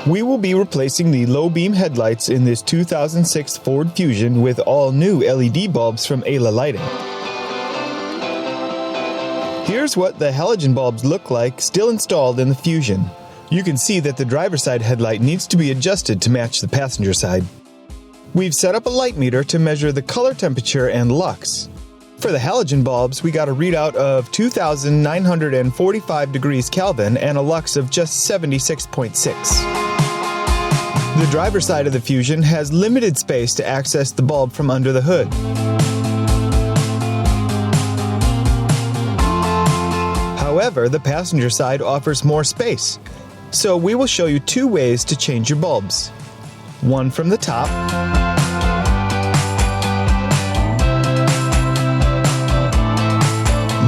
We will be replacing the low beam headlights in this 2006 Ford Fusion with all new LED bulbs from Ayla Lighting. Here's what the halogen bulbs look like still installed in the Fusion. You can see that the driver's side headlight needs to be adjusted to match the passenger side. We've set up a light meter to measure the color temperature and lux. For the halogen bulbs, we got a readout of 2,945 degrees Kelvin and a lux of just 76.6. The driver's side of the Fusion has limited space to access the bulb from under the hood. However, the passenger side offers more space, so we will show you two ways to change your bulbs. One from the top,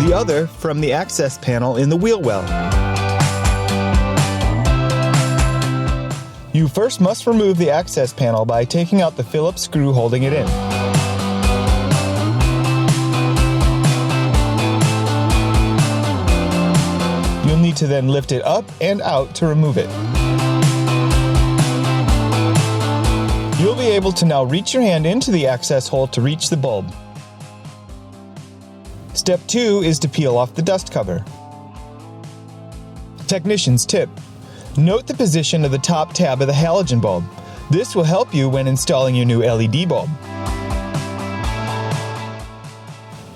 the other from the access panel in the wheel well. You first must remove the access panel by taking out the Phillips screw holding it in. You'll need to then lift it up and out to remove it. You'll be able to now reach your hand into the access hole to reach the bulb. Step 2 is to peel off the dust cover. Technician's tip: note the position of the top tab of the halogen bulb. This will help you when installing your new LED bulb.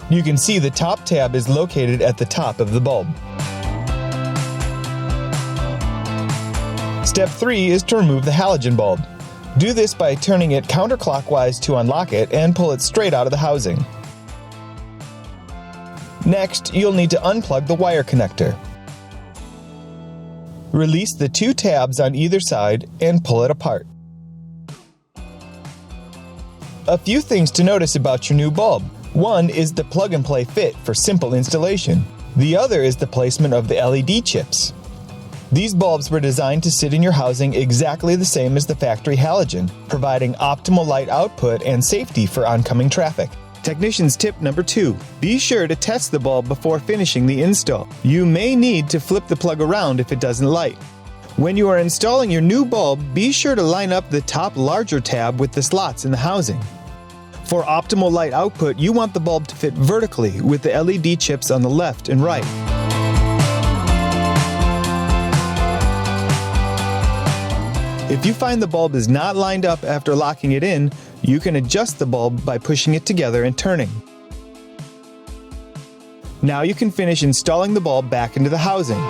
You can see the top tab is located at the top of the bulb. Step 3 is to remove the halogen bulb. Do this by turning it counterclockwise to unlock it and pull it straight out of the housing. Next, you'll need to unplug the wire connector. Release the two tabs on either side and pull it apart. A few things to notice about your new bulb. One is the plug-and-play fit for simple installation. The other is the placement of the LED chips. These bulbs were designed to sit in your housing exactly the same as the factory halogen, providing optimal light output and safety for oncoming traffic. Technician's tip number 2. Be sure to test the bulb before finishing the install. You may need to flip the plug around if it doesn't light. When you are installing your new bulb, be sure to line up the top larger tab with the slots in the housing. For optimal light output, you want the bulb to fit vertically with the LED chips on the left and right. If you find the bulb is not lined up after locking it in, you can adjust the bulb by pushing it together and turning. Now you can finish installing the bulb back into the housing.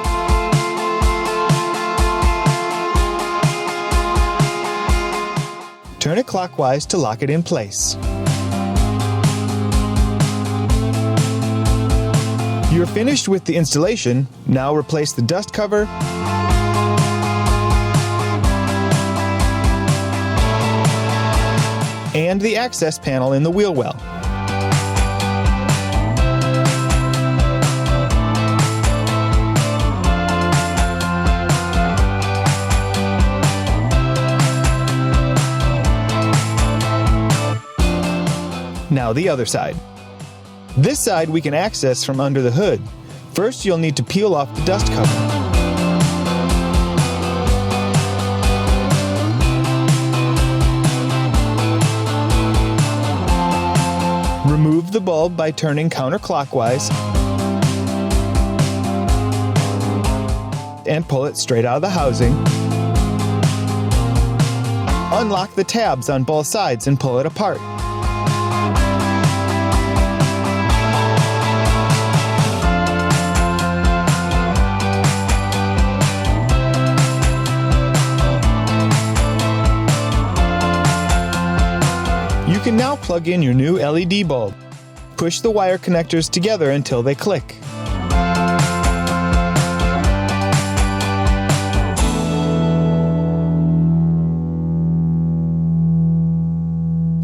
Turn it clockwise to lock it in place. You're finished with the installation. Now replace the dust cover, and the access panel in the wheel well. Now the other side. This side we can access from under the hood. First, you'll need to peel off the dust cover. Remove the bulb by turning counterclockwise and pull it straight out of the housing. Unlock the tabs on both sides and pull it apart. You can now plug in your new LED bulb. Push the wire connectors together until they click.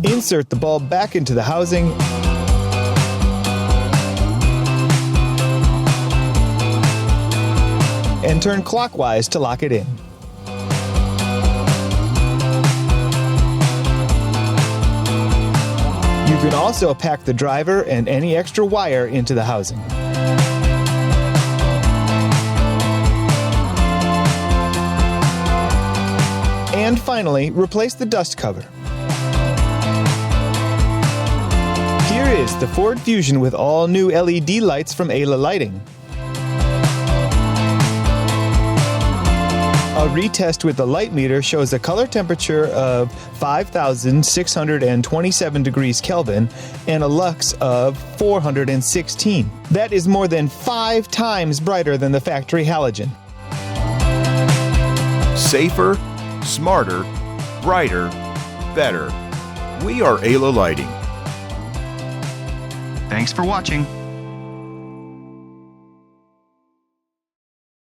Insert the bulb back into the housing and turn clockwise to lock it in. You can also pack the driver and any extra wire into the housing. And finally, replace the dust cover. Here is the Ford Fusion with all new LED lights from Ayla Lighting. A retest with the light meter shows a color temperature of 5,627 degrees Kelvin and a lux of 416. That is more than 5 times brighter than the factory halogen. Safer, smarter, brighter, better. We are Ayla Lighting. Thanks for watching.